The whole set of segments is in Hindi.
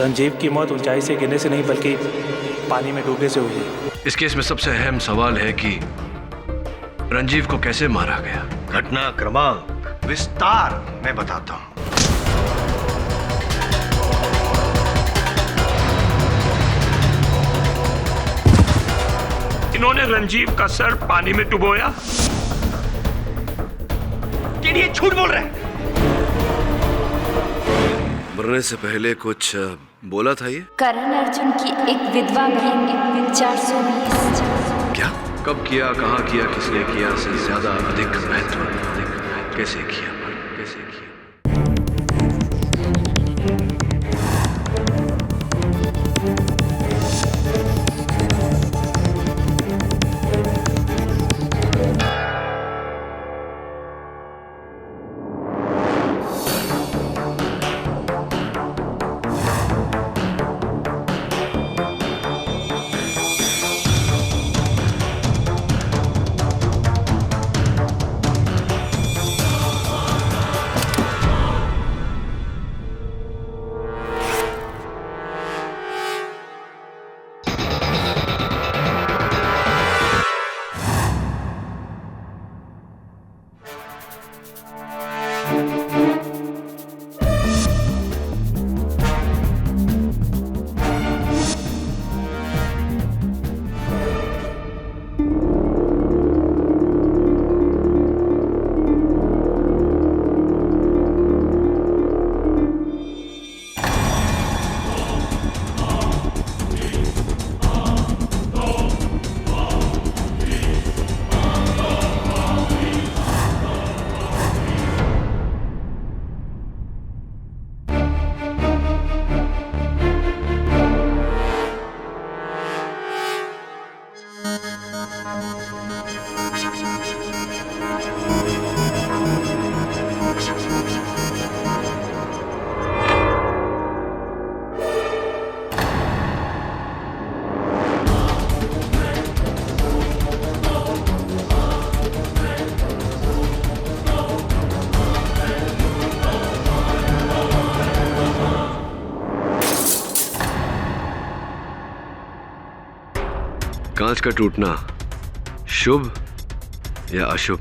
रंजीव की मौत ऊंचाई से गिरने से नहीं बल्कि पानी में डूबने से हुई है। इस केस में सबसे अहम सवाल है कि रंजीव को कैसे मारा गया। घटना क्रमांक विस्तार मैं बताता हूं। इन्होंने रंजीव का सर पानी में डुबोया। ये झूठ बोल रहे हैं। मरने से पहले कुछ बोला था ये? करण अर्जुन की एक विधवा बहन 420। क्या? कब किया, कहाँ किया, किसने किया से ज्यादा अधिक महत्व कैसे किया, कैसे किया। कांच का टूटना शुभ या अशुभ?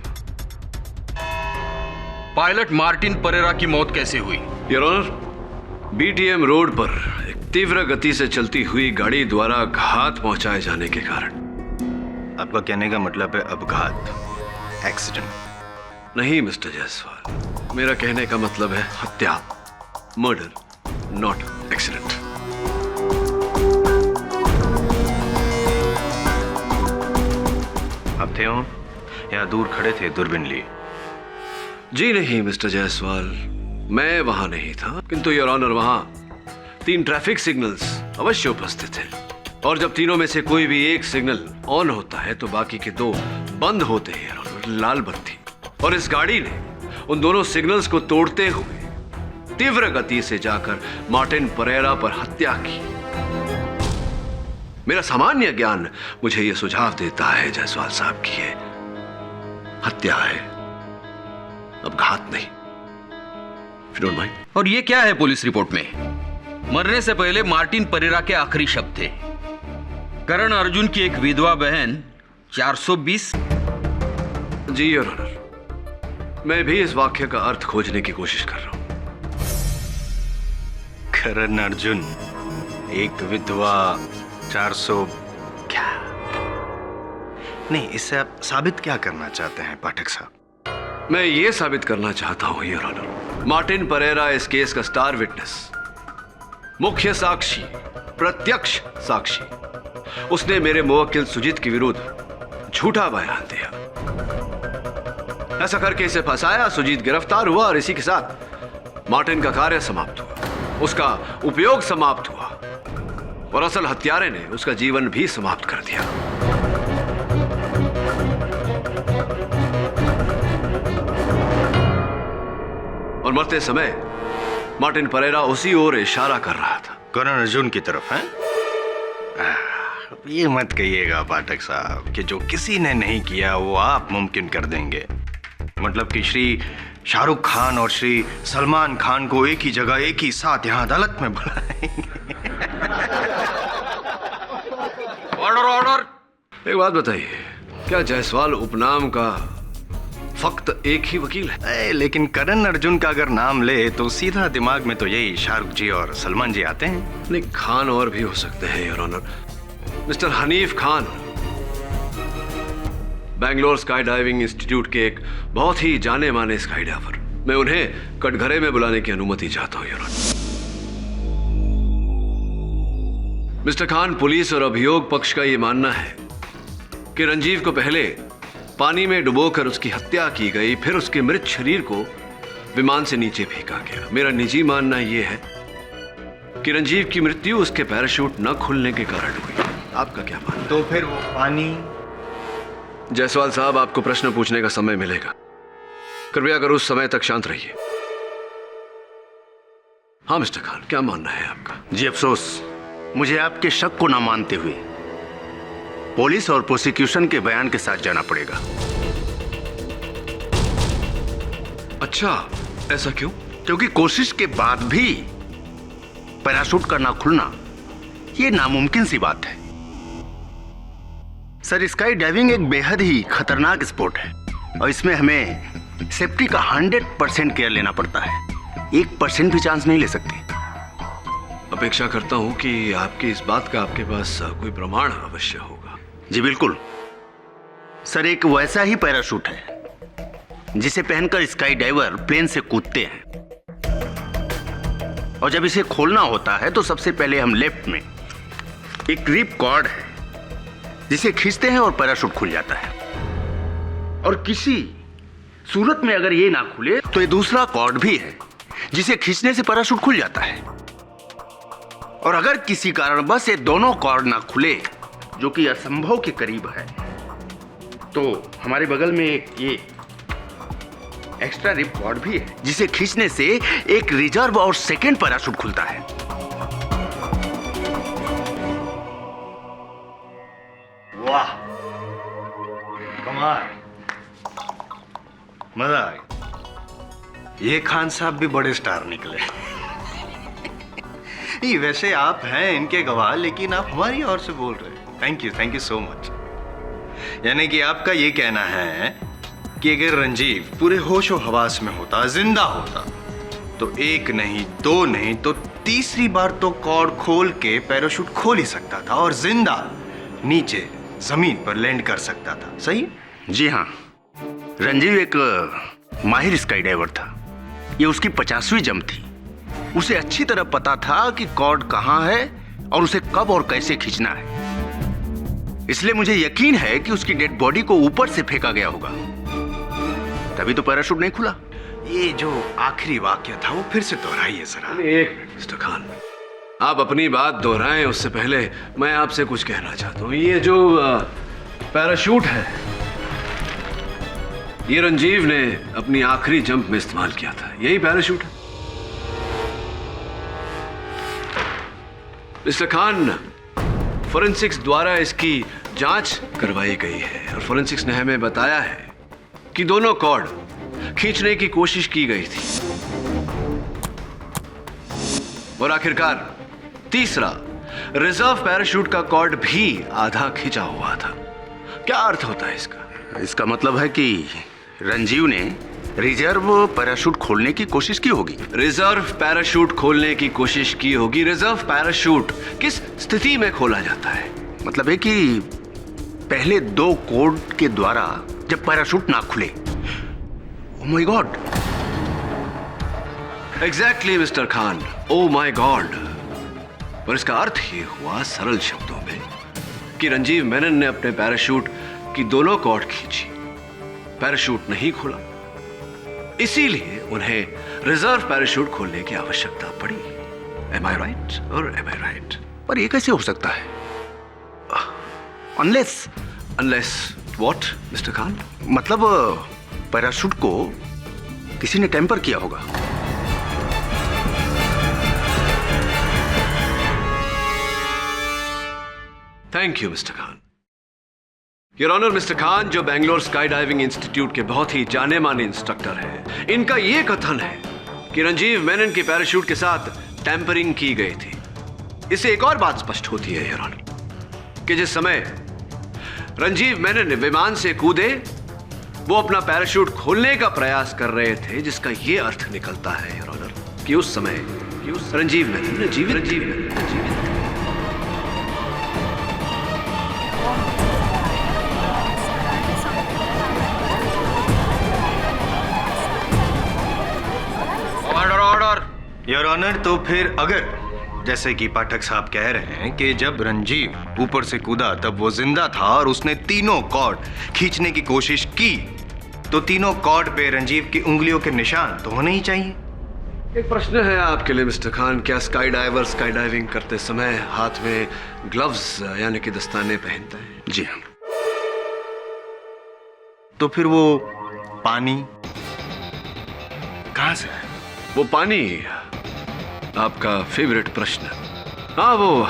पायलट मार्टिन परेरा की मौत कैसे हुई? योर ऑनर, बीटीएम रोड पर एक तीव्र गति से चलती हुई गाड़ी द्वारा घात पहुंचाए जाने के कारण। आपका कहने का मतलब है अपघात, एक्सीडेंट? नहीं मिस्टर जायसवाल, मेरा कहने का मतलब है हत्या, मर्डर, नॉट एक्सीडेंट। आप थे हो या दूर खड़े थे दूरबीन लिए? जी नहीं मिस्टर जायसवाल, मैं वहां नहीं था, किंतु योर ऑनर वहां 3 ट्रैफिक सिग्नल्स अवश्य उपस्थित थे, और जब तीनों में से कोई भी एक सिग्नल ऑन होता है तो बाकी के 2 बंद होते हैं योर ऑनर, लाल बत्ती। और इस गाड़ी ने उन दोनों सिग्नल्स को तोड़ते हुए तीव्र गति से जाकर मार्टिन परेरा पर हत्या की। मेरा सामान्य ज्ञान मुझे यह सुझाव देता है जायसवाल साहब की ये हत्या है, अपघात नहीं। If you don't mind. और ये क्या है पुलिस रिपोर्ट में? मरने से पहले मार्टिन परेरा के आखिरी शब्द थे करण अर्जुन की एक विधवा बहन 420। जी योर ऑनर, मैं भी इस वाक्य का अर्थ खोजने की कोशिश कर रहा हूं। करण अर्जुन एक विधवा 400 क्या? नहीं, इससे आप साबित क्या करना चाहते हैं पाठक साहब? मैं ये साबित करना चाहता हूं योर ऑनर, मार्टिन परेरा इस केस का स्टार विटनेस, मुख्य साक्षी, प्रत्यक्ष साक्षी। उसने मेरे मुवक्किल सुजीत के विरुद्ध झूठा बयान दिया। ऐसा करके इसे फंसाया, सुजीत गिरफ्तार हुआ और इसी के साथ मार्टिन का कार्य समाप्त हुआ, उसका उपयोग समाप्त हुआ और असल हत्यारे ने उसका जीवन भी समाप्त कर दिया। और मरते समय मार्टिन परेरा उसी ओर इशारा कर रहा था, करण अर्जुन की तरफ है। ये मत कहिएगा पाठक साहब कि जो किसी ने नहीं किया वो आप मुमकिन कर देंगे। मतलब कि श्री शाहरुख खान और श्री सलमान खान को एक ही जगह एक ही साथ यहां अदालत में बुलाएंगे। Order order. एक बात बताइए, क्या जायसवाल उपनाम का फक्त एक ही वकील है? लेकिन करण अर्जुन का अगर नाम ले तो सीधा दिमाग में तो यही शाहरुख जी और सलमान जी आते हैं। नहीं, खान और भी हो सकते हैं your honour. Mister Hanif Khan Bangalore sky diving institute के एक बहुत ही जाने माने स्काई डाइवर। मैं उन्हें कटघरे में बुलाने की अनुमति चाहता हूं your honour. Mister Khan, police और अभियोग पक्ष का यह मानना है कि रंजीव को पहले पानी में डुबोकर उसकी हत्या की गई, फिर उसके मृत शरीर को विमान से नीचे फेंका गया। मेरा निजी मानना यह है कि रंजीव की मृत्यु उसके पैराशूट न खुलने के कारण हुई। आपका क्या मानना? तो फिर वो पानी? जायसवाल साहब, आपको प्रश्न पूछने का समय मिलेगा। कृपया कर उस समय तक शांत रहिए। हाँ मिस्टर खान, क्या मानना है आपका? जी अफसोस, मुझे आपके शक को ना मानते हुए पुलिस और प्रोसिक्यूशन के बयान के साथ जाना पड़ेगा। अच्छा, ऐसा क्यों? क्योंकि कोशिश के बाद भी पैराशूट का ना खुलना ये नामुमकिन सी बात है। सर, स्काई डाइविंग एक बेहद ही खतरनाक स्पोर्ट है और इसमें हमें सेफ्टी का 100% केयर लेना पड़ता है। 1% भी चांस नहीं ले सकते। अपेक्षा करता हूं कि आपकी इस बात का आपके पास कोई प्रमाण अवश्य होगा। जी बिल्कुल सर, एक वैसा ही पैराशूट है जिसे पहनकर स्काई डाइवर प्लेन से कूदते हैं, और जब इसे खोलना होता है तो सबसे पहले हम लेफ्ट में एक रिप कॉर्ड है जिसे खींचते हैं और पैराशूट खुल जाता है। और किसी सूरत में अगर ये ना खुले तो ये दूसरा कॉर्ड भी है जिसे खींचने से पैराशूट खुल जाता है। और अगर किसी कारणवश ये दोनों कॉर्ड ना खुले, जो कि असंभव के करीब है, तो हमारे बगल में ये एक्स्ट्रा रिप कॉर्ड भी है जिसे खींचने से एक रिजर्व और सेकंड पैराशूट खुलता है। वाह, कमाल, मजा आ गया। ये खान साहब भी बड़े स्टार निकले। नहीं, वैसे आप हैं इनके गवाह, लेकिन आप हमारी ओर से बोल रहे हैं। Thank you so much. यानी कि आपका ये कहना है कि अगर रंजीव पूरे होशो हवास में होता, जिंदा होता, तो एक नहीं, दो नहीं, तो तीसरी बार तो कॉर्ड खोल के पैराशूट खोल ही सकता था और जिंदा नीचे जमीन पर लैंड कर सकता था। सही? जी हाँ, रंजीव एक माहिर स्काई डाइवर था। ये उसकी 50वीं जंप थी। उसे अच्छी तरह पता था कि कॉर्ड कहाँ है और उसे कब और कैसे खींचना है। इसलिए मुझे यकीन है कि उसकी डेड बॉडी को ऊपर से फेंका गया होगा, तभी तो पैराशूट नहीं खुला। ये जो आखिरी वाक्य था वो फिर से दोहराइए जरा। एक मिनट मिस्टर खान, आप अपनी बात दोहराएं उससे पहले मैं आपसे कुछ कहना चाहता हूं। ये जो पैराशूट है, ये रंजीव ने अपनी आखिरी जंप में इस्तेमाल किया था। यही पैराशूट है। मिस्टर खान, फोरेंसिक्स द्वारा इसकी जांच करवाई गई है और फोरेंसिक्स ने हमें बताया है कि दोनों कॉर्ड खींचने की कोशिश की गई थी और आखिरकार तीसरा रिजर्व पैराशूट का कॉर्ड भी आधा खींचा हुआ था। क्या अर्थ होता है इसका? इसका मतलब है कि रंजीव ने रिजर्व पैराशूट खोलने की कोशिश की होगी। रिजर्व पैराशूट खोलने की कोशिश की होगी। रिजर्व पैराशूट किस स्थिति में खोला जाता है? मतलब है कि पहले 2 कोड के द्वारा जब पैराशूट ना खुले। Oh my God. Exactly mister Khan, oh my God. पर इसका अर्थ ये हुआ सरल शब्दों में कि रंजीव मेनन ने अपने पैराशूट की दोनों कॉर्ड खींची, पैराशूट नहीं खुला, इसीलिए उन्हें रिजर्व पैराशूट खोलने की आवश्यकता पड़ी। Am I right or am I right? पर ये कैसे हो सकता है? Unless what, mister Khan? मतलब पैराशूट को किसी ने टेम्पर किया होगा। Thank you mister Khan. Your honour, mister Khan जो बेंगलोर स्काई डाइविंग इंस्टीट्यूट के बहुत ही जाने माने इंस्ट्रक्टर हैं, इनका यह कथन है कि रंजीव मेनन के पैराशूट के साथ टैंपरिंग की गई थी। इससे एक और बात स्पष्ट होती है योर ऑनर कि जिस समय रंजीव मेनन विमान से कूदे वो अपना पैराशूट खोलने का प्रयास कर रहे थे, जिसका ये अर्थ निकलता है योर ऑनर कि उस समय रंजीव मेनन जीवित ऑर्डर ऑर्डर। योर ऑनर, तो फिर अगर जैसे कि पाठक साहब कह रहे हैं कि जब रंजीव ऊपर से कूदा तब वो जिंदा था और उसने तीनों कॉर्ड खींचने की कोशिश की, तो तीनों कॉर्ड पे रंजीव की उंगलियों के निशान तो होने ही चाहिए। एक प्रश्न है आपके लिए मिस्टर खान, क्या स्काई डाइवर स्काई डाइविंग करते समय हाथ में ग्लव्स यानी कि दस्ताने पहनते हैं? जी हाँ। तो फिर वो पानी कहां से है? वो पानी, आपका फेवरेट प्रश्न। हाँ, वो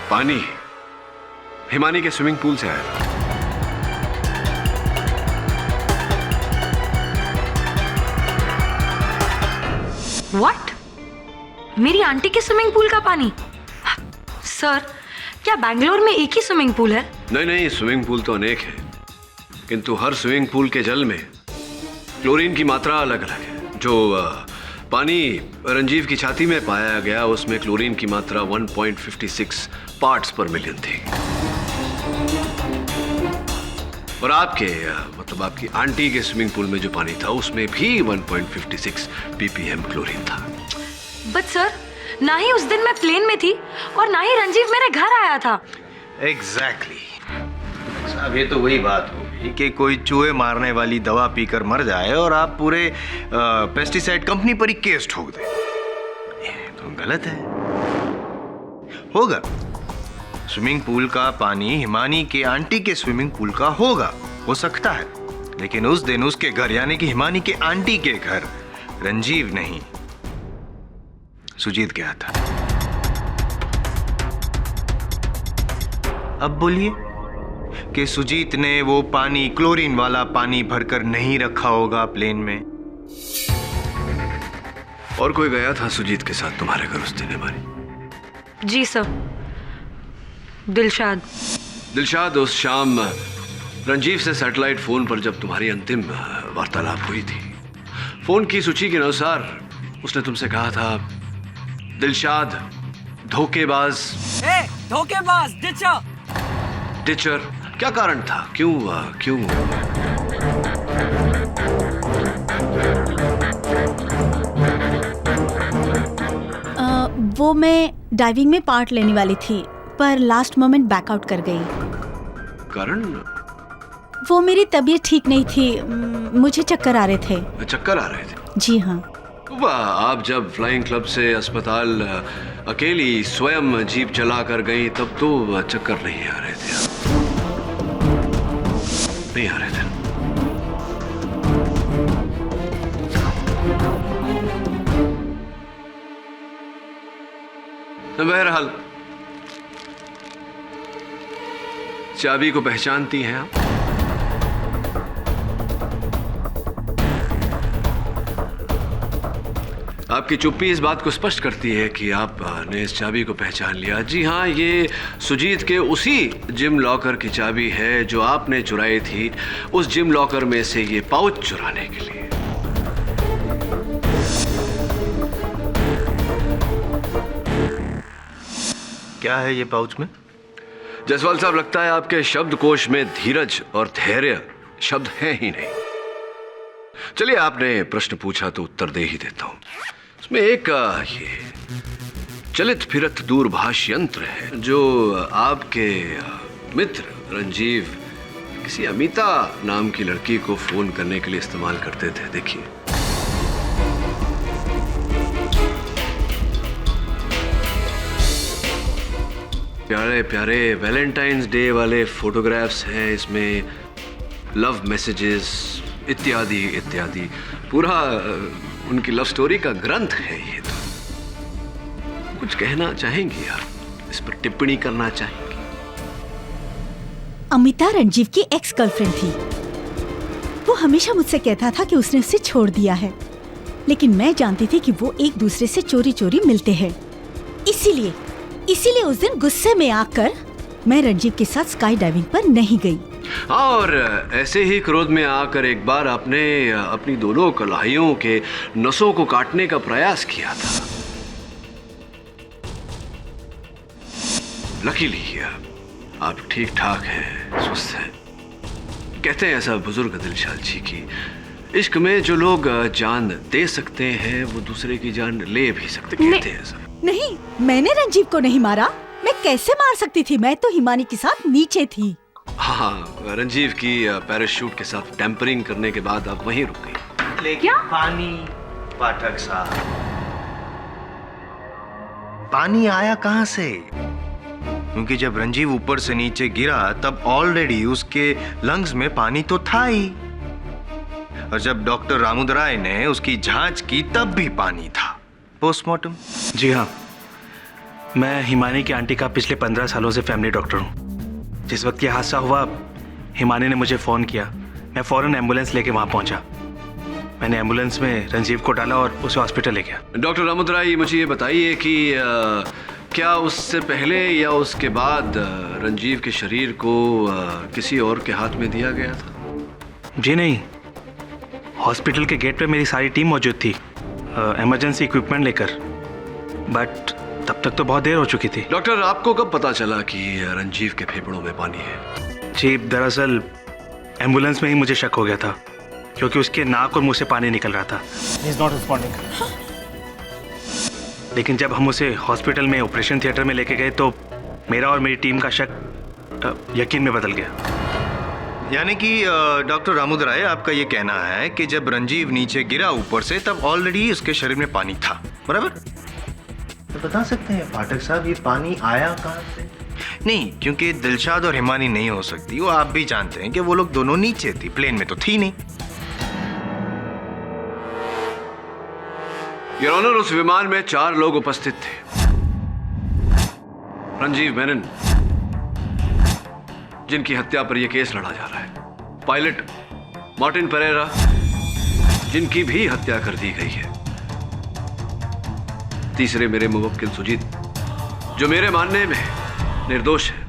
पानी हिमानी के स्विमिंग पूल से आया। व्हाट? मेरी आंटी के स्विमिंग पूल का पानी? सर, क्या बैंगलोर में एक ही स्विमिंग पूल है? नहीं, स्विमिंग पूल तो अनेक है, किंतु हर स्विमिंग पूल के जल में क्लोरीन की मात्रा अलग अलग है। जो पानी रंजीव की छाती में पाया गया उसमें क्लोरीन की मात्रा 1.56 पार्ट्स पर मिलियन थी, और आपके मतलब आपकी आंटी के स्विमिंग पूल में जो पानी था उसमें भी 1.56 ppm क्लोरीन था। बट सर, ना ही उस दिन मैं प्लेन में थी और ना ही रंजीव मेरे घर आया था। एग्जैक्टली साहब, ये तो वही बात होगी कि कोई चूहे मारने वाली दवा पीकर मर जाए और आप पूरे पेस्टिसाइड कंपनी पर ही केस ठोक दें। ये तो गलत है। होगा, स्विमिंग पूल का पानी हिमानी के आंटी के स्विमिंग पूल का होगा, हो सकता है, लेकिन उस दिन उसके घर यानी कि हिमानी के आंटी के घर रंजीव नहीं, सुजीत गया था। अब बोलिए कि सुजीत ने वो पानी, क्लोरीन वाला पानी भरकर नहीं रखा होगा प्लेन में। और कोई गया था सुजीत के साथ तुम्हारे घर उस दिन हिमानी? जी सर, दिलशाद उस शाम रंजीव से सैटेलाइट फोन पर जब तुम्हारी अंतिम वार्तालाप हुई थी, फोन की सूची के अनुसार उसने तुमसे कहा था, दिलशाद धोखेबाज, डिचर। क्या कारण था? क्यों? वो मैं डाइविंग में पार्ट लेने वाली थी, पर लास्ट मोमेंट बैकआउट कर गई। कारण? वो मेरी तबीयत ठीक नहीं थी, मुझे चक्कर आ रहे थे। चक्कर आ रहे थे? जी हाँ। वाह, आप जब फ्लाइंग क्लब से अस्पताल अकेली स्वयं जीप चला कर गई तब तो चक्कर नहीं आ रहे थे। नहीं आ रहे थे। बहरहाल, चाबी को पहचानती हैं आप? आपकी चुप्पी इस बात को स्पष्ट करती है कि आपने इस चाबी को पहचान लिया। जी हाँ, ये सुजीत के उसी जिम लॉकर की चाबी है जो आपने चुराई थी उस जिम लॉकर में से ये पाउच चुराने के लिए। क्या है ये पाउच में? जायसवाल साहब, लगता है आपके शब्दकोश में धीरज और धैर्य शब्द हैं ही नहीं। चलिए, आपने प्रश्न पूछा तो उत्तर दे ही देता हूं। इसमें एक ये चलित फिरत दूरभाष यंत्र है जो आपके मित्र रंजीव किसी अमिता नाम की लड़की को फोन करने के लिए इस्तेमाल करते थे। देखिए, प्यारे प्यारे वैलेंटाइंस डे वाले फोटोग्राफ्स हैं इसमें, लव मैसेजेस इत्यादि इत्यादि। पूरा उनकी लव स्टोरी का ग्रंथ है ये। तो कुछ कहना चाहेंगी आप, इस पर टिप्पणी करना चाहेंगी? अमिता रंजीव की एक्स गर्लफ्रेंड थी। वो हमेशा मुझसे कहता था कि उसने उसे छोड़ दिया है, लेकिन मैं जानती थी कि वो एक दूसरे से चोरी चोरी मिलते हैं। इसीलिए उस दिन गुस्से में आकर मैं रंजीव के साथ स्काई डाइविंग पर नहीं गई। हाँ, और ऐसे ही क्रोध में आकर एक बार आपने अपनी दोनों कलाइयों के नसों को काटने का प्रयास किया था। लकीली आप ठीक ठाक हैं, स्वस्थ हैं। कहते हैं ऐसा बुजुर्ग दिलशाद जी की इश्क में जो लोग जान दे सकते हैं वो दूसरे की जान ले भी सकते, कहते हैं ऐसा। नहीं, मैंने रंजीव को नहीं मारा। मैं कैसे मार सकती थी? मैं तो हिमानी के साथ नीचे थी। हाँ, रंजीव की पैराशूट के साथ टेम्परिंग करने के बाद आप वहीं रुक गई। लेकिन पानी, पाठक साहब, पानी आया कहां से? क्योंकि जब रंजीव ऊपर से नीचे गिरा तब ऑलरेडी उसके लंग्स में पानी तो था ही, और जब डॉक्टर रामुदराय ने उसकी जांच की तब भी पानी था। पोस्टमार्टम? जी हाँ, मैं हिमानी की आंटी का पिछले 15 सालों से फैमिली डॉक्टर हूँ। जिस वक्त ये हादसा हुआ, हिमानी ने मुझे फ़ोन किया। मैं फ़ौरन एम्बुलेंस लेके वहाँ पहुँचा। मैंने एम्बुलेंस में रंजीव को डाला और उसे हॉस्पिटल ले गया। डॉक्टर रामुदराय, मुझे ये बताइए कि क्या उससे पहले या उसके बाद रंजीव के शरीर को किसी और के हाथ में दिया गया था? जी नहीं, हॉस्पिटल के गेट पे मेरी सारी टीम मौजूद थी, इमरजेंसी इक्विपमेंट लेकर, बट तब तक तो बहुत देर हो चुकी थी। डॉक्टर, आपको कब पता चला कि रंजीव के फेफड़ों में पानी है? जी, दरअसल एम्बुलेंस में ही मुझे शक हो गया था, क्योंकि उसके नाक और मुंह से पानी निकल रहा था। He is not responding. लेकिन जब हम उसे हॉस्पिटल में ऑपरेशन थिएटर में लेके गए तो मेरा और मेरी टीम का शक यकीन में बदल गया। यानी कि डॉक्टर रामुदराय, आपका ये कहना है कि जब रंजीव नीचे गिरा ऊपर से तब ऑलरेडी उसके शरीर में पानी था, बराबर? तो बता सकते हैं पाठक साहब, ये पानी आया कहाँ से? नहीं, क्योंकि दिलशाद और हिमानी नहीं हो सकती, वो आप भी जानते हैं कि वो लोग दोनों नीचे थी, प्लेन में तो थी नहीं। योर ऑनर, उस विमान में 4 लोग उपस्थित थे। रंजीव मेनन, जिनकी हत्या पर यह केस लड़ा जा रहा है। पायलट मार्टिन परेरा, जिनकी भी हत्या कर दी गई है। तीसरे मेरे मुवक्किल सुजीत, जो मेरे मानने में निर्दोष है।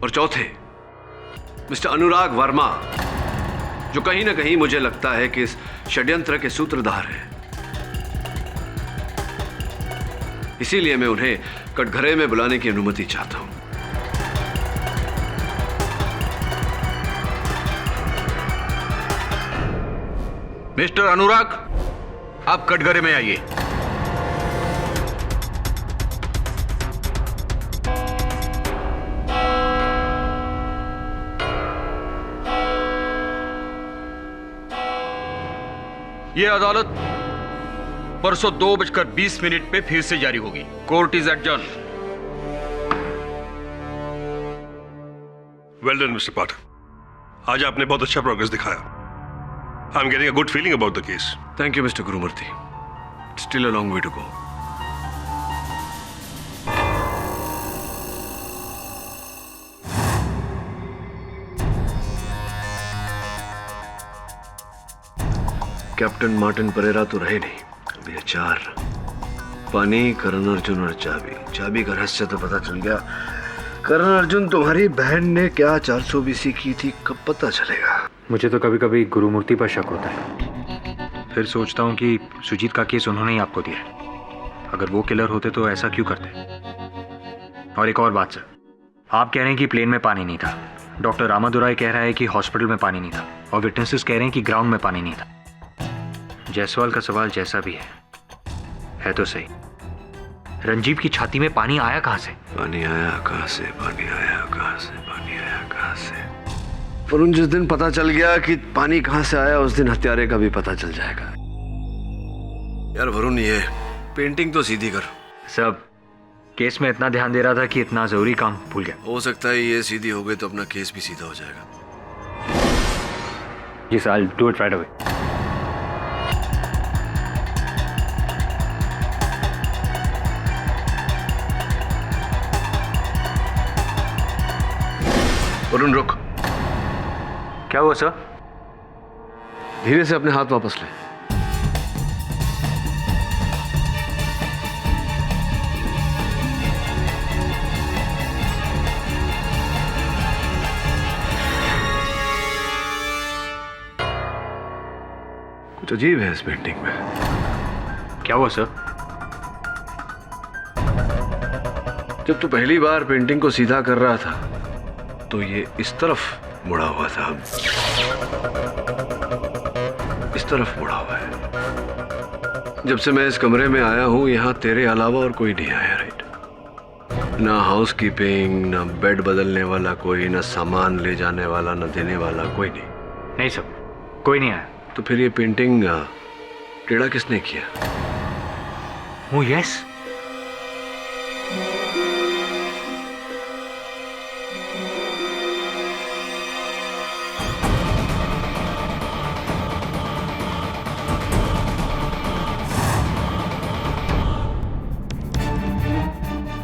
और चौथे मिस्टर अनुराग वर्मा, जो कहीं ना कहीं मुझे लगता है कि इस षड्यंत्र के सूत्रधार हैं। इसीलिए मैं उन्हें कटघरे में बुलाने की अनुमति चाहता हूं। मिस्टर अनुराग, आप कटघरे में आइए। यह अदालत परसों 2:20 पे फिर से जारी होगी। Court is adjourn. Well done mister Pathak, आज आपने बहुत अच्छा प्रोग्रेस दिखाया। I am getting a good feeling about the case. Thank you mister Gurumurthy. Still a long way to go. Captain Martin Pereira तो रहे नहीं, अब ये 4 पानी, करण अर्जुन और चाबी। चाबी का रहस्य तो पता चल गया। करण अर्जुन, तुम्हारी बहन ने क्या 420 की थी, कब पता चलेगा? मुझे तो कभी कभी गुरुमूर्ति पर शक होता है। फिर सोचता हूँ कि सुजीत का केस उन्होंने ही आपको दिया है। अगर वो किलर होते तो ऐसा क्यों करते? और एक और बात सर, आप कह रहे हैं कि प्लेन में पानी नहीं था, डॉक्टर रामादुराय कह रहा है कि हॉस्पिटल में पानी नहीं था, और विटनेसेस कह रहे हैं कि ग्राउंड में पानी नहीं था। जायसवाल का सवाल जैसा भी है तो सही, रंजीव की छाती में पानी आया कहां से? पानी आया कहां से? पानी आया कहां से? पानी आया कहां से? वरुण, जिस दिन पता चल गया कि पानी कहां से आया, उस दिन हत्यारे का भी पता चल जाएगा। यार वरुण, ये पेंटिंग तो सीधी कर। सब केस में इतना ध्यान दे रहा था कि इतना जरूरी काम भूल गया। हो सकता है ये सीधी हो गई तो अपना केस भी सीधा हो जाएगा। Yes, I'll do it right away. Varun रुक। क्या हुआ सर? धीरे से अपने हाथ वापस ले। कुछ अजीब है इस पेंटिंग में। क्या हुआ सर? जब तू पहली बार पेंटिंग को सीधा कर रहा था तो ये इस तरफ मुड़ा हुआ था, इस तरफ मुड़ा हुआ है। जब से मैं इस कमरे में आया हूं यहां तेरे अलावा और कोई नहीं आया, राइट? ना हाउसकीपिंग, ना बेड बदलने वाला कोई, ना सामान ले जाने वाला, ना देने वाला कोई नहीं। नहीं सर, कोई नहीं आया। तो फिर ये पेंटिंग टेढ़ा किसने किया? ओह यस,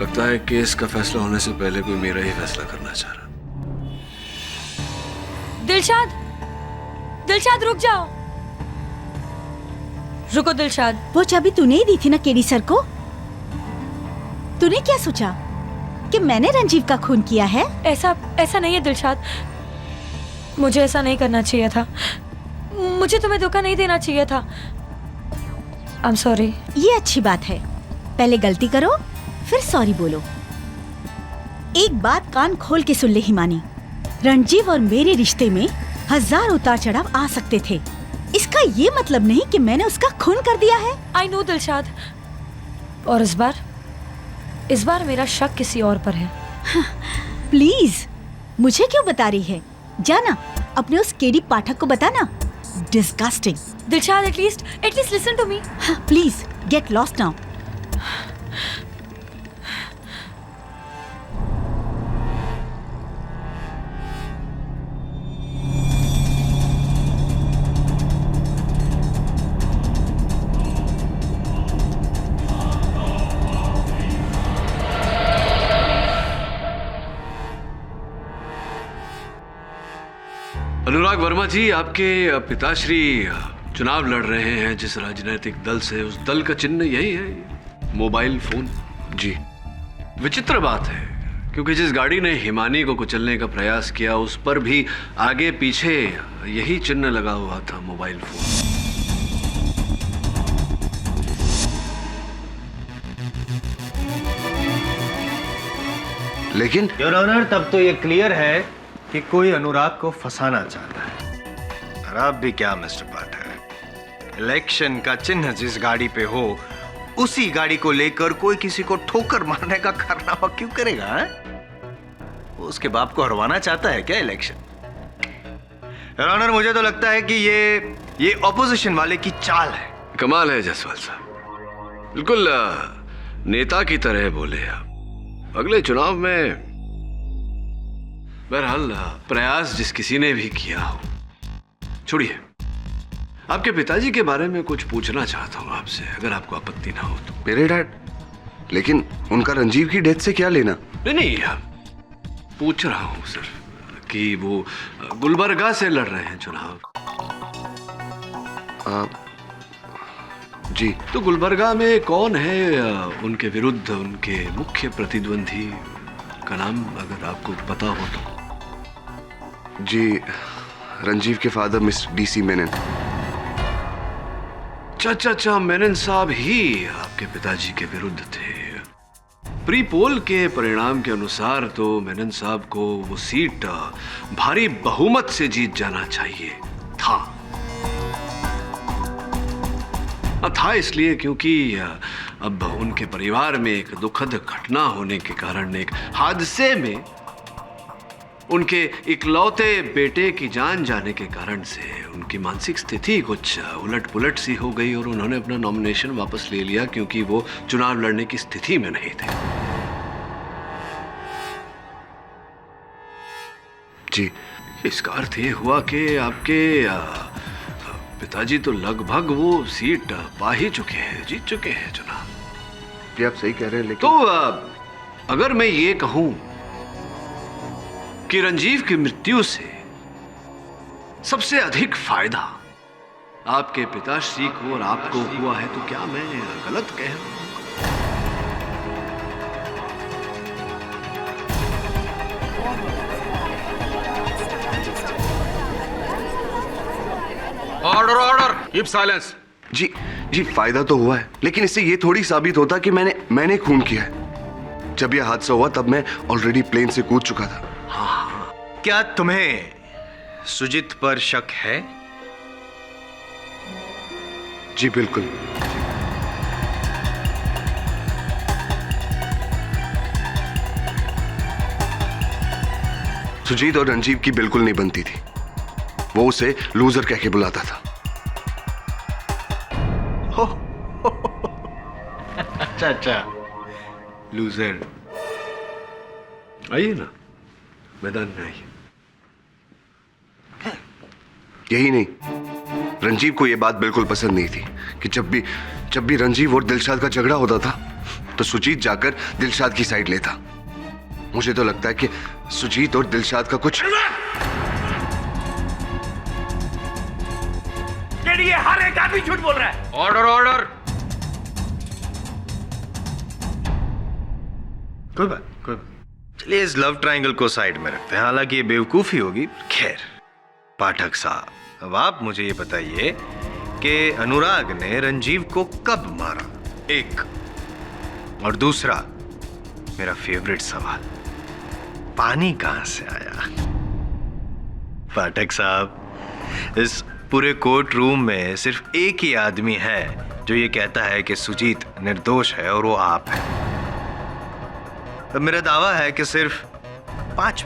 लगता है केस का फैसला होने से पहले कोई मेरा ही फैसला करना चाह रहा। दिलशाद, दिलशाद रुक जाओ। रुको दिलशाद। वो चाबी तूने ही दी थी ना केडी सर को? तूने क्या सोचा कि मैंने रंजीव का खून किया है? ऐसा नहीं है दिलशाद, मुझे ऐसा नहीं करना चाहिए था। मुझे तुम्हें धोखा नहीं देना चाहिए था। I am sorry. ये अच्छी बात है, पहले गलती करो फिर सॉरी बोलो। एक बात कान खोल के सुन ले हिमानी, रणजीव और मेरे रिश्ते में 1000 उतार चढ़ाव आ सकते थे। इसका ये मतलब नहीं कि मैंने उसका खून कर दिया है। आई नो दिलशाद, और इस बार मेरा शक किसी और पर है। प्लीज मुझे क्यों बता रही है? जाना अपने उस केडी पाठक को बताना। Disgusting. Dilshad, at least listen to me. Please get lost now. Anurag Verma ji, आपके पिताश्री चुनाव लड़ रहे हैं जिस राजनीतिक दल से, उस दल का चिन्ह यही है, मोबाइल फोन। जी। विचित्र बात है क्योंकि जिस गाड़ी ने हिमानी को कुचलने का प्रयास किया उस पर भी आगे पीछे यही चिन्ह लगा हुआ था, मोबाइल फोन। लेकिन योर ऑनर, तब तो ये क्लियर है कि कोई अनुराग को फंसाना चाहता है। और अब भी क्या मिस्टर पाठक, इलेक्शन का चिन्ह जिस गाड़ी पे हो उसी गाड़ी को लेकर कोई किसी को ठोकर मारने का कारनामा क्यों करेगा? वो उसके बाप को हरवाना चाहता है क्या इलेक्शन? योर ऑनर, मुझे तो लगता है कि ये ऑपोजिशन वाले की चाल है। कमाल है जायसवाल साहब, बिल्कुल नेता की तरह बोले आप। अगले चुनाव में बहरहाल प्रयास जिस किसी ने भी किया हो, छोड़िए, आपके पिताजी के बारे में कुछ पूछना चाहता हूं आपसे, अगर आपको आपत्ति ना हो तो। मेरे डैड? लेकिन उनका रंजीव की डेथ से क्या लेना? नहीं, पूछ रहा हूं सिर्फ कि वो गुलबर्गा से लड़ रहे हैं चुनाव। जी। तो गुलबर्गा में कौन है उनके विरुद्ध उनके मुख्य प्रतिद्वंदी का नाम, अगर आपको पता हो तो? जी, रंजीव के फादर मिस्टर डीसी मेनन। अच्छा, मेनन साहब ही आपके पिताजी के विरुद्ध थे। प्री पोल के परिणाम के अनुसार तो मेनन साहब को वो सीट भारी बहुमत से जीत जाना चाहिए था इसलिए क्योंकि अब उनके परिवार में एक दुखद घटना होने के कारण, एक हादसे में उनके इकलौते बेटे की जान जाने के कारण से उनकी मानसिक स्थिति कुछ उलट पुलट सी हो गई और उन्होंने अपना नॉमिनेशन वापस ले लिया क्योंकि वो चुनाव लड़ने की स्थिति में नहीं थे। जी। इसका अर्थ ये हुआ कि आपके पिताजी तो लगभग वो सीट पा ही चुके हैं, जीत चुके हैं चुनाव। जी आप सही कह रहे हैं, लेकिन तो अगर मैं ये कहूं कि रंजीव की मृत्यु से सबसे अधिक फायदा आपके पिताश्री को और आपको हुआ है तो क्या मैं गलत कह रहा हूं? Order order. Keep silence. जी जी, फायदा तो हुआ है, लेकिन इससे ये थोड़ी साबित होता कि मैंने खून किया है। जब यह हादसा हुआ तब मैं ऑलरेडी प्लेन से कूद चुका था। क्या तुम्हें सुजीत पर शक है? जी बिल्कुल। सुजीत और रंजीव की बिल्कुल नहीं बनती थी। वो उसे लूजर कह के बुलाता था। अच्छा, लूजर। आइए ना, मैदान में आइए। यही नहीं, रंजीव को यह बात बिल्कुल पसंद नहीं थी कि जब भी रंजीव और दिलशाद का झगड़ा होता था तो सुजीत जाकर दिलशाद की साइड लेता। मुझे तो लगता है कि सुजीत और दिलशाद का कुछ ये हर एक आदमी झूठ बोल रहा है। Order order. कोई बात। चलिए इस लव ट्रायंगल को साइड में रखते हैं, हालांकि ये बेवकूफी होगी। खैर पाठक साहब, अब आप मुझे ये बताइए कि अनुराग ने रंजीव को कब मारा? एक, और दूसरा मेरा फेवरेट सवाल, पानी कहां से आया? पाठक साहब, इस पूरे कोर्ट रूम में सिर्फ एक ही आदमी है जो ये कहता है कि सुजीत निर्दोष है, और वो आप हैं। अब मेरा दावा है कि सिर्फ 5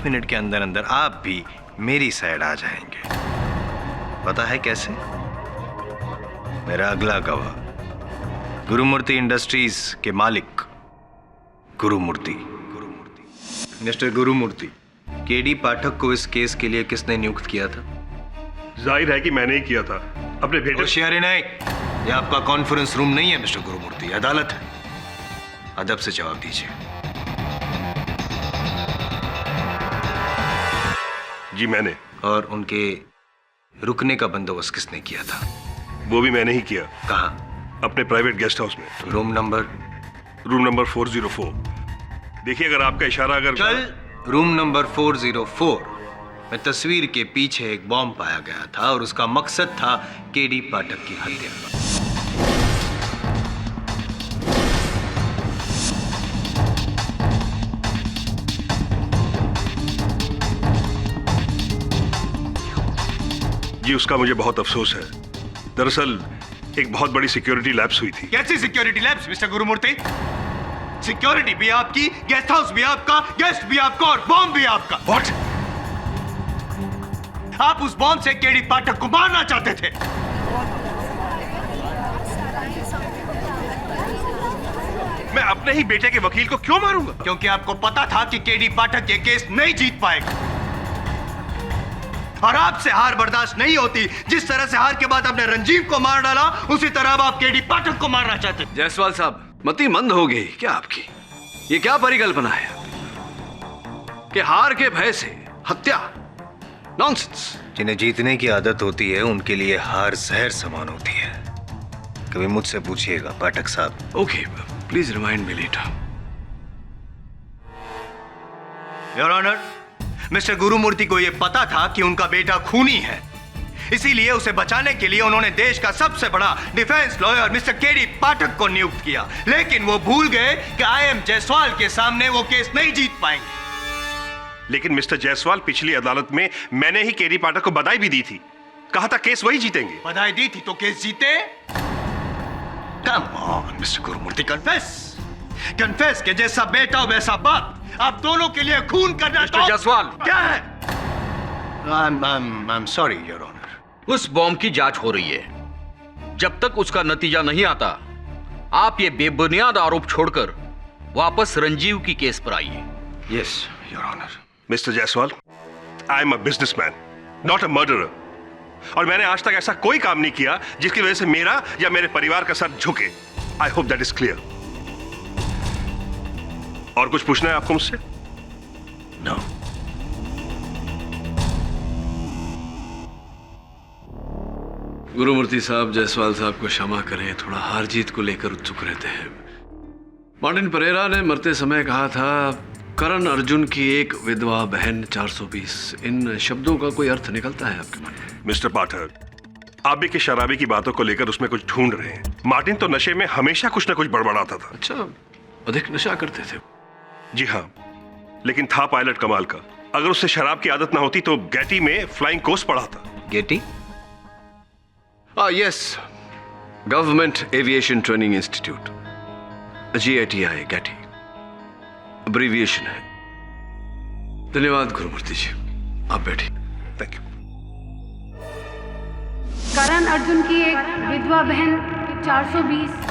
मिनट के अंदर अंदर आप भी मेरी साइड आ जाएंगे। पता है कैसे? मेरा अगला गवाह गुरुमूर्ति इंडस्ट्रीज के मालिक गुरुमूर्ति। मिस्टर गुरुमूर्ति, केडी पाठक को इस केस के लिए किसने नियुक्त किया था? जाहिर है कि मैंने ही किया था अपने बेटे। होशियारी नहीं, ये आपका कॉन्फ्रेंस रूम नहीं है मिस्टर गुरुमूर्ति, अदालत है। अदब से जवाब दीजिए। जी मैंने। और उनके रुकने का बंदोबस्त किसने किया था? वो भी मैंने ही किया। कहाँ? अपने प्राइवेट गेस्ट हाउस में। Room number 404। देखिए, अगर आपका इशारा अगर कल रूम नंबर 404 में तस्वीर के पीछे एक बॉम्ब पाया गया था और उसका मकसद था केडी पाठक की हत्या। जी उसका मुझे बहुत अफसोस है। दरअसल एक बहुत बड़ी सिक्योरिटी लैप्स हुई थी। कैसी security lapse mister Gurumurthy? Security भी आपकी, गेस्ट हाउस भी आपका, गेस्ट भी आपका और बॉम्ब भी आपका। व्हाट? आप उस बॉम्ब से केडी पाठक को मारना चाहते थे। मैं अपने ही बेटे के वकील को क्यों मारूंगा? क्योंकि आपको पता था कि केडी पाठक ये केस नहीं जीत पाएगा और आपसे हार बर्दाश्त नहीं होती। जिस तरह से हार के बाद आपने रंजीव को मार डाला, उसी तरह अब आप केडी पाठक को मारना चाहते। जायसवाल साहब, मति मंद हो गई क्या आपकी? ये क्या परिकल्पना है कि हार के भय से हत्या? नॉनसेंस। जिन्हें जीतने की आदत होती है उनके लिए हार जहर समान होती है। कभी मुझसे पूछिएगा पाठक साहब। Okay, please remind me later. Your honour, mister Gurumurthy को यह पता था कि उनका बेटा खूनी है, इसीलिए उसे बचाने के लिए उन्होंने देश का सबसे बड़ा defence lawyer mister KD Pathak को नियुक्त किया। लेकिन वो भूल गए कि IM जायसवाल के सामने वो केस नहीं जीत पाएंगे। लेकिन मिस्टर जायसवाल, पिछली अदालत में मैंने ही केडी पाठक को बधाई भी दी थी। कहा था केस वही जीतेंगे। बधाई दी थी तो केस जीते? Come on mister Gurumurthy, confess के जैसा बेटा वैसा बाप, आप दोनों के लिए खून करना। मिस्टर जायसवाल, क्या है? I'm sorry, Your Honor. उस बॉम्ब की जांच हो रही है। जब तक उसका नतीजा नहीं आता, आप ये बेबुनियाद आरोप छोड़कर वापस रंजीव की केस पर आइए। Yes, Your Honor. Mister Jaiswal, I am a businessman, not a murderer. और मैंने आज तक ऐसा कोई काम नहीं किया जिसकी वजह से मेरा या मेरे परिवार का सर झुके। I hope that is clear. और कुछ पूछना है आपको मुझसे? No. गुरुमूर्ति साहब, जायसवाल साहब को क्षमा करें, थोड़ा हार जीत को लेकर उत्सुक रहते हैं। मार्टिन परेरा ने मरते समय कहा था, करण अर्जुन की एक विधवा बहन 420। इन शब्दों का कोई अर्थ निकलता है आपके मन में? मिस्टर पाठक, आप भी किस शराबी की बातों को लेकर उसमें कुछ ढूंढ रहे हैं। मार्टिन तो नशे में हमेशा कुछ ना कुछ बड़बड़ाता था। अच्छा, अधिक नशा करते थे? जी हाँ, लेकिन था पायलट कमाल का। अगर उससे शराब की आदत ना होती तो गैटी में फ्लाइंग कोर्स पढ़ा था। GATI? Yes, government aviation training institute, GATI, GATI abbreviation है। धन्यवाद गुरुमूर्ति जी, आप बैठिए। Thank you. करण अर्जुन की एक विधवा बहन 420।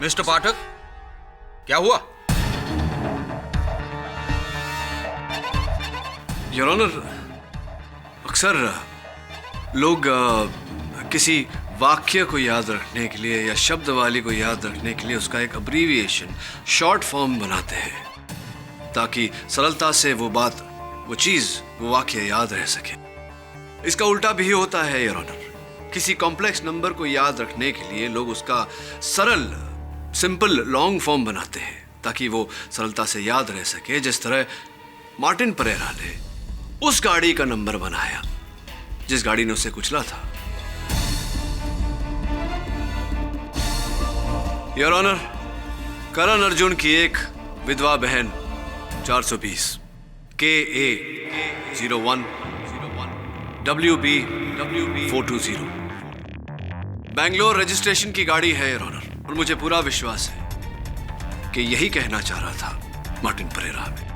मिस्टर पाठक, क्या हुआ? योर ऑनर, अक्सर लोग किसी वाक्य को याद रखने के लिए या शब्दवाली को याद रखने के लिए उसका एक अब्रीविएशन, शॉर्ट फॉर्म बनाते हैं ताकि सरलता से वो बात, वो चीज, वो वाक्य याद रह सके। इसका उल्टा भी होता है योर ऑनर। किसी कॉम्प्लेक्स नंबर को याद रखने के लिए लोग उसका सरल, सिंपल लॉन्ग फॉर्म बनाते हैं ताकि वो सरलता से याद रह सके। जिस तरह मार्टिन परेरा ने उस गाड़ी का नंबर बनाया जिस गाड़ी ने उसे कुचला था। योर ऑनर, करण अर्जुन की एक विधवा बहन 420 KA 01 WB 420 बैंगलोर रजिस्ट्रेशन की गाड़ी है योर ऑनर, और मुझे पूरा विश्वास है कि यही कहना चाह रहा था मार्टिन परेरा में।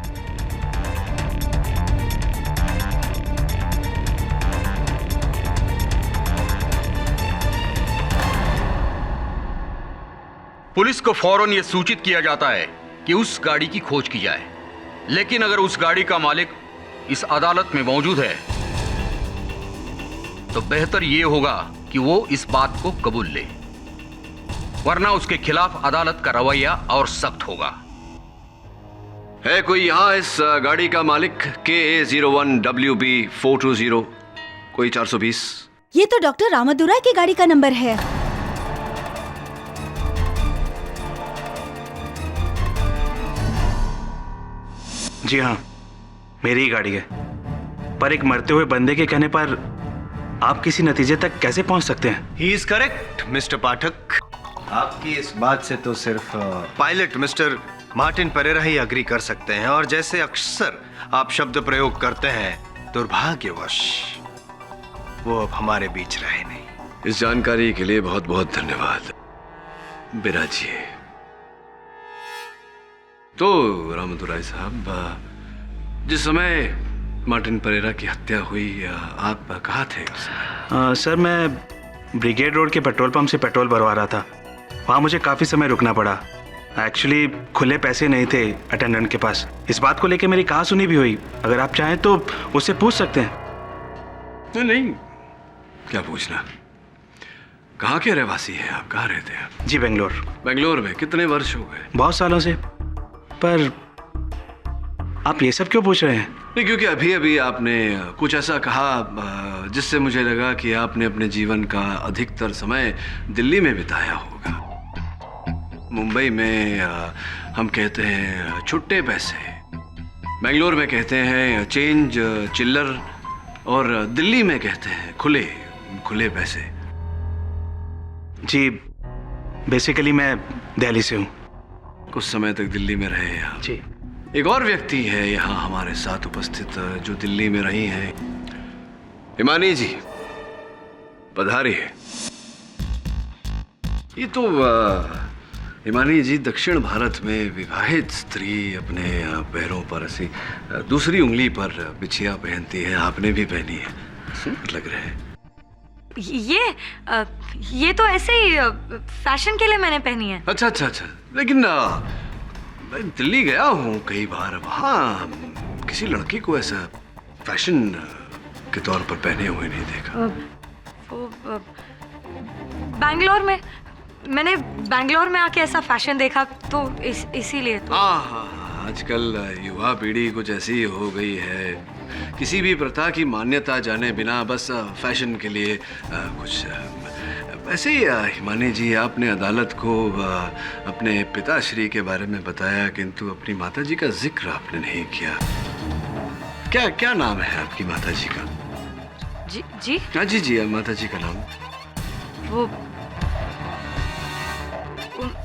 पुलिस को फौरन यह सूचित किया जाता है कि उस गाड़ी की खोज की जाए, लेकिन अगर उस गाड़ी का मालिक इस अदालत में मौजूद है तो बेहतर यह होगा कि वो इस बात को कबूल ले, वरना उसके खिलाफ अदालत का रवैया और सख्त होगा। है कोई यहां इस गाड़ी का मालिक KA 01 WB 420 कोई 420? ये तो डॉक्टर रामादुराई की गाड़ी का नंबर है। जी हाँ, मेरी ही गाड़ी है। पर एक मरते हुए बंदे के कहने पर आप किसी नतीजे तक कैसे पहुंच सकते हैं? ही इज करेक्ट मिस्टर पाठक। आपकी इस बात से तो सिर्फ पायलट मिस्टर मार्टिन परेरा ही अग्री कर सकते हैं, और जैसे अक्सर आप शब्द प्रयोग करते हैं, दुर्भाग्यवश वो अब हमारे बीच रहे नहीं। इस जानकारी के लिए बहुत बहुत धन्यवाद बिराजिए। तो रामदुराई साहब, जिस समय मार्टिन परेरा की हत्या हुई आप कहाँ थे उस समय? सर, मैं ब्रिगेड रोड के पेट्रोल पंप से पेट्रोल भरवा रहा था। वहाँ मुझे काफ़ी समय रुकना पड़ा। एक्चुअली खुले पैसे नहीं थे अटेंडेंट के पास। इस बात को लेके मेरी कहासुनी भी हुई। अगर आप चाहें तो उससे पूछ सकते हैं। नहीं, क्या पूछना। कहाँ के रहवासी हैं आप? कहाँ रहते हैं? जी, बेंगलोर। बेंगलोर में कितने वर्ष हो गए? बहुत सालों से। पर आप ये सब क्यों पूछ रहे हैं? नहीं, क्योंकि अभी अभी आपने कुछ ऐसा कहा जिससे मुझे लगा कि आपने अपने जीवन का अधिकतर समय दिल्ली में बिताया होगा। मुंबई में हम कहते हैं छुट्टे पैसे, बेंगलोर में कहते हैं चेंज, चिल्लर, और दिल्ली में कहते हैं खुले पैसे। जी, बेसिकली मैं दिल्ली से हूँ। कुछ समय तक दिल्ली में रहे हैं आप? जी। एक और व्यक्ति है यहाँ हमारे साथ उपस्थित जो दिल्ली में रही हैं, हिमानी जी, पधारिए। ये तो हिमानी जी दक्षिण भारत में विवाहित स्त्री अपने पैरों पर ऐसी दूसरी उंगली पर बिछिया पहनती है। आपने भी पहनी है, सुंदर लग रहे हैं। ये तो ऐसे ही फैशन के लिए मैंने पहनी है। अच्छा, लेकिन मैं दिल्ली गया हूँ कई बार, वहाँ किसी लड़की को ऐसा फैशन के तौर पर पहने हुए नहीं देखा। बैंगलोर में मैंने आके ऐसा फैशन देखा, तो इसीलिए तो। हाँ, आजकल युवा पीढ़ी कुछ ऐसी हो गई है, किसी भी प्रथा की मान्यता जाने बिना बस फैशन के लिए कुछ वैसे ही हिमानी जी, आपने अदालत को अपने पिताश्री के बारे में बताया, किंतु अपनी माताजी का जिक्र आपने नहीं किया। क्या क्या नाम है आपकी माताजी का? जी जी हाँ जी जी, माताजी का नाम? वो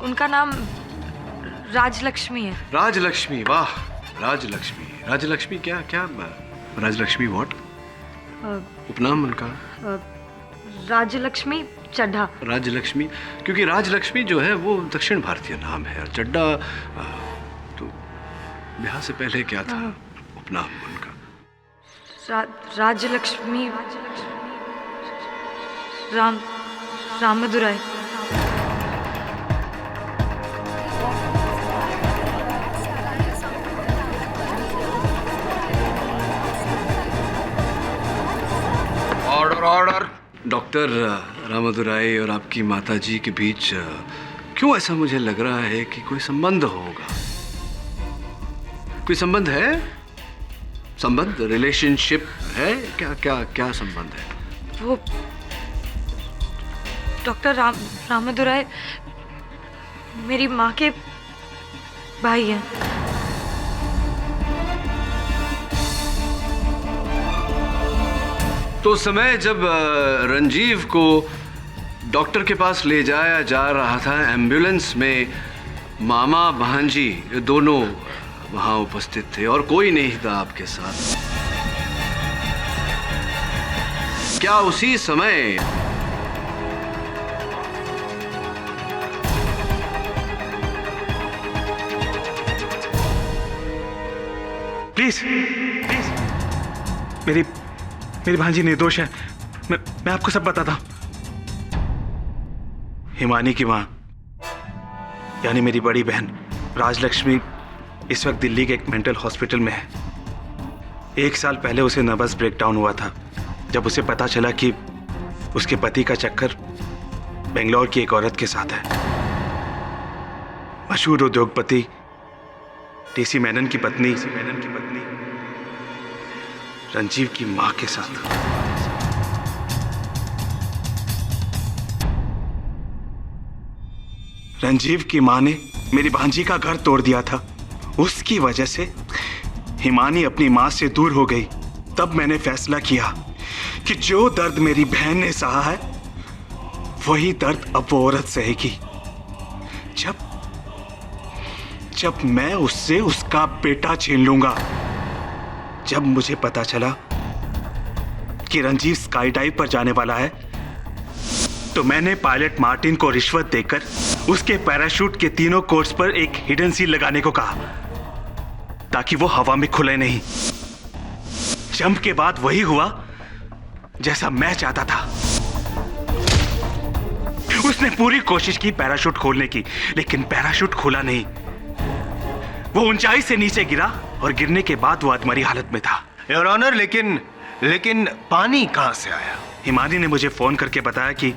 उनका नाम राजलक्ष्मी है। राजलक्ष्मी, वाह राजलक्ष्मी। राजलक्ष्मी क्या क्या राजलक्ष्मी व्हाट? उपनाम उनका? राजलक्ष्मी चड्ढा। राजलक्ष्मी, क्योंकि राजलक्ष्मी जो है वो दक्षिण भारतीय नाम है, और चड्ढा तो ब्याह से पहले क्या था उपनाम उनका? Rajalakshmi Ramadurai. Order order. Doctor Ramadurai और आपकी माताजी के बीच क्यों ऐसा मुझे लग रहा है कि कोई संबंध होगा? कोई संबंध है? संबंध, रिलेशनशिप है? क्या क्या क्या संबंध है? वो डॉक्टर रामदुराई मेरी माँ के भाई हैं। तो समय जब रंजीव को डॉक्टर के पास ले जाया जा रहा था एम्बुलेंस में, मामा भांजी दोनों वहां उपस्थित थे और कोई नहीं था आपके साथ। क्या उसी समय प्लीज प्लीज, मेरी भांजी निर्दोष है। मैं आपको सब बताता हूं। हिमानी की मां यानी मेरी बड़ी बहन राजलक्ष्मी इस वक्त दिल्ली के एक मेंटल हॉस्पिटल में है। 1 साल पहले उसे नर्वस ब्रेकडाउन हुआ था जब उसे पता चला कि उसके पति का चक्कर बेंगलोर की एक औरत के साथ है। मशहूर उद्योगपति टीसी मेनन की पत्नी रंजीव की मां के साथ। रंजीव की मां ने मेरी भांजी का घर तोड़ दिया था। उसकी वजह से हिमानी अपनी मां से दूर हो गई। तब मैंने फैसला किया कि जो दर्द मेरी बहन ने सहा है वही दर्द अब वो औरत सहेगी। जब मैं उससे उसका बेटा छीन लूंगा। जब मुझे पता चला कि रंजीव स्काई डाइव पर जाने वाला है तो मैंने पायलट मार्टिन को रिश्वत देकर उसके पैराशूट के 3 कोर्स पर एक हिडन सील लगाने को कहा ताकि वो हवा में खुले नहीं। जंप के बाद वही हुआ जैसा मैं चाहता था। उसने पूरी कोशिश की पैराशूट खोलने की, लेकिन पैराशूट खुला नहीं। वो ऊंचाई से नीचे गिरा और गिरने के बाद वो अधमरी हालत में था। योर ऑनर, लेकिन पानी कहां से आया? हिमानी ने मुझे फोन करके बताया कि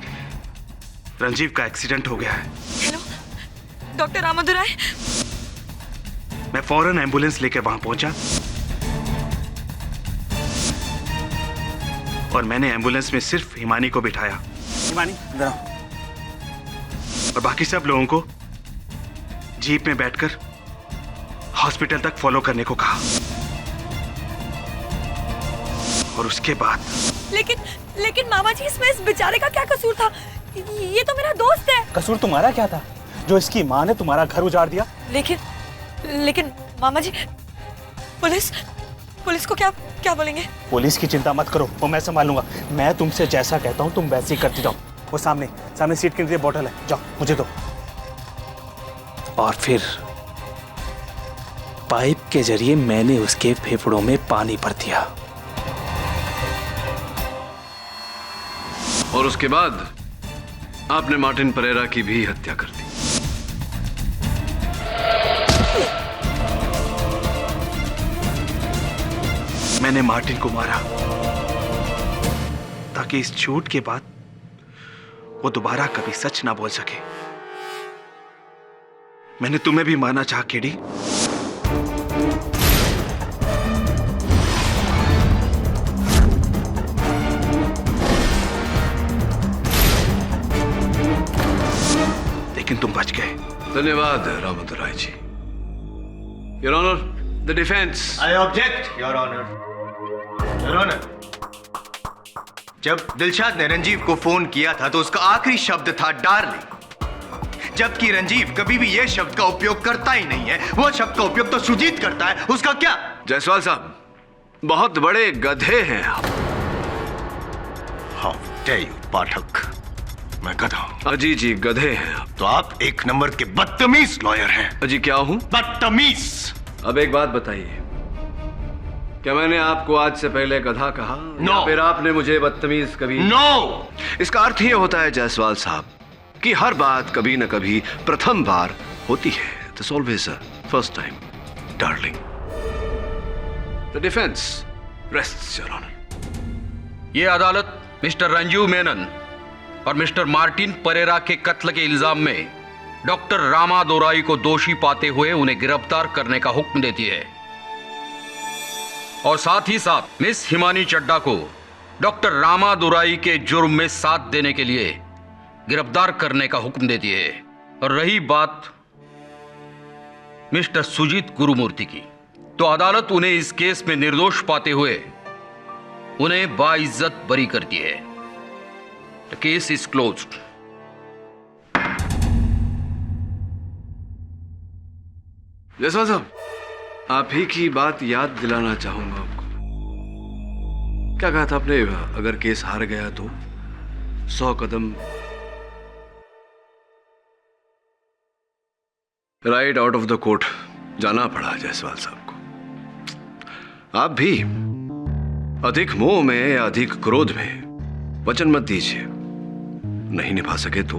रंजीव का एक्सीडेंट हो गया है। Hello doctor Ramdurai. मैं फौरन एम्बुलेंस लेकर वहां पहुंचा और मैंने एम्बुलेंस में सिर्फ हिमानी को बिठाया। हिमानी इधर आओ। और बाकी सब लोगों को जीप में बैठकर हॉस्पिटल तक फॉलो करने को कहा। और उसके बाद लेकिन मामा जी, इसमें इस बेचारे का क्या कसूर था? ये तो मेरा दोस्त है। कसूर तुम्हारा क्या था जो इसकी मां ने तुम्हारा घर उजाड़ दिया? लेकिन मामा जी, पुलिस को क्या बोलेंगे? पुलिस की चिंता मत करो, वो मैं संभाल लूंगा। मैं तुमसे जैसा कहता हूँ तुम वैसे ही करती जाओ। वो सामने सीट के नीचे बोतल है, जाओ मुझे दो। और फिर पाइप के जरिए मैंने उसके फेफड़ों में पानी भर दिया। और उसके बाद आपने मार्टिन परेरा की भी हत्या कर दी। मैंने मार्टिन को मारा ताकि इस झूठ के बाद वो दोबारा कभी सच ना बोल सके। मैंने तुम्हें भी मारना चाहा केडी, तुम बच गए। धन्यवाद Ramodar Rai ji. Your honour, the defence. I object your honour. Your honour, जब दिलशाद ने रंजीव को फोन किया था तो उसका आखिरी शब्द था डार्लिंग, जबकि रंजीव कभी भी यह शब्द का उपयोग करता ही नहीं है। वो शब्द का उपयोग तो सुजीत करता है, उसका क्या? जायसवाल साहब, बहुत बड़े गधे हैं आप। हाउ डेयर यू पाठक, मैं गधा हूं? अजी जी, गधे हैं आप। तो आप एक नंबर के बदतमीज लॉयर हैं। अजी क्या हूं? बदतमीज। अब एक बात बताइए, क्या मैंने आपको आज से पहले गधा कहा? No. फिर आपने मुझे बदतमीज कभी? नो। इसका अर्थ यह होता है जायसवाल साहब कि हर बात कभी न कभी प्रथम बार होती है। There's always a first time, darling. The defense rests, Your Honor. ये अदालत मिस्टर रंजीव मेनन और मिस्टर मार्टिन परेरा के कत्ल के इल्जाम में डॉक्टर रामादोराई को दोषी पाते हुए उन्हें गिरफ्तार करने का हुक्म देती है और साथ ही साथ मिस हिमानी चड्डा को डॉक्टर रामादोराई के जुर्म में साथ देने के लिए गिरफ्तार करने का हुक्म देती है। और रही बात मिस्टर सुजीत गुरुमूर्ति की, तो अदालत उन्हें इस केस में निर्दोष पाते हुए उन्हें बाइज्जत बरी करती है। The case is closed. Jaiswal साहब, आप ही की बात याद दिलाना चाहूंगा आपको। क्या कहा था आपने? अगर केस हार गया तो 100 कदम right out of the court जाना पड़ा जायसवाल साहब को। आप भी अधिक मोह में या अधिक क्रोध में वचन मत दीजिए। नहीं निभा सके तो